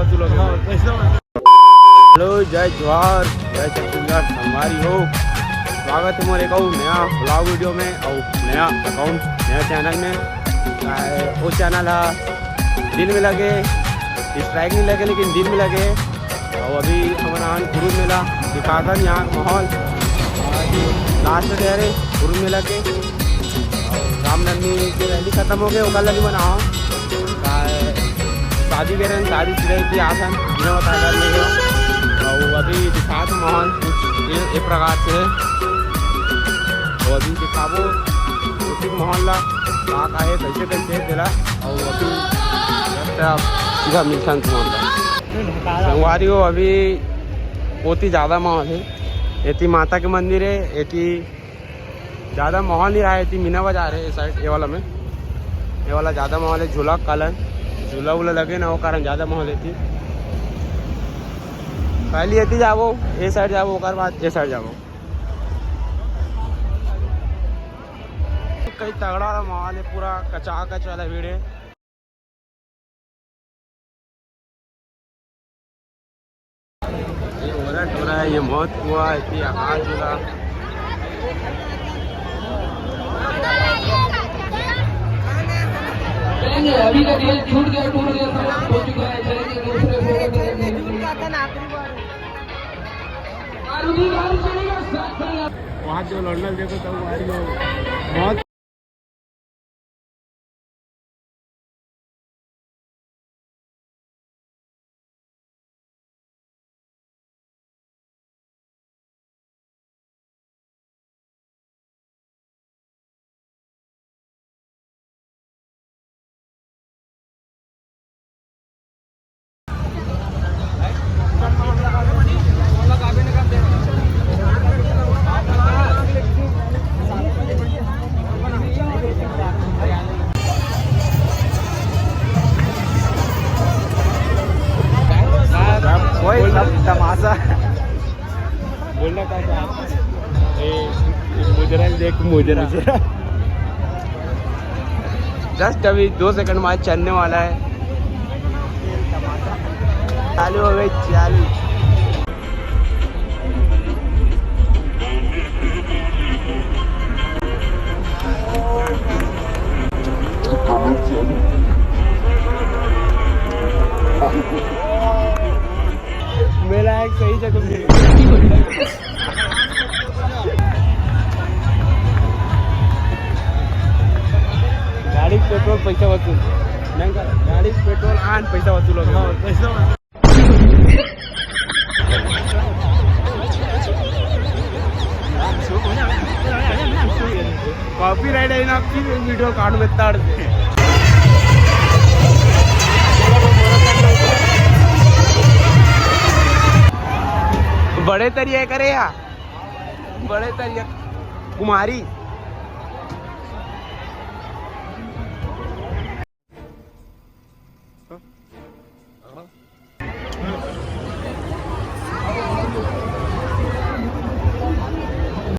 वसूलोगे। Hello, जय जवाहर, जय छत्तीसगढ़, हमारी हो। स्वागत है मोरे कहूँ नया ब्लॉग वीडियो में और नया अकाउंट नया चैनल में। वो चैनल है दिल में लगे, स्ट्राइक नहीं लगे लेकिन दिल में लगे। और अभी हमारा गुरु मेला दिखाता यहाँ का माहौल लास्ट डे रहे गुरु मेला के। रामनवमी की रैली खत्म हो गई, वो कल नहीं बनाओ शादी के रहे शादी की आसन बिना बताया नहीं। और अभी दिखाता माहौल कुछ एक प्रकार से। और अभी दिखावो उसी मोहल्ला कहाँ है कैसे कैसे दिला। और अभी सीधा मिलता संगवारी हो। अभी बहुत ही ज़्यादा माहौल है। एती माता के मंदिर है, एती ज़्यादा माहौल नहीं रहा है। एती मीना बाजार है इस साइड, ये वाला में ये वाला ज़्यादा माहौल है। झूला कलन झूला वूला लगे ना, वो कारण ज़्यादा माहौल है। पहले एती जाओ ये साइड जाओ, ओकर बाद ये साइड जाओ। कई तगड़ा वाला माहौल है, पूरा कचा कच वाला भीड़ है। ये हो रहा है, ये मौत हुआ इतनी आकाश जुला। अभी का डेट छूट गया, टूट गया, हो चुका है। चलेंगे दूसरे वहाँ जो लड़नल देखो तब बहुत वही सब तमाशा बोलना था। मुजरा देख मुजरा जस्ट अभी 2 सेकंड बाद चलने वाला है। चालू हो गई चालू। मेरा एक सही जगह गाड़ी पेट्रोल पैसा वसूल नहीं कर, गाड़ी पेट्रोल आन पैसा वसूल हो गया। कॉपीराइट है ना, आपकी वीडियो काट में ताड़ दे। बड़े तरिया करे या बड़े तरिया कुमारी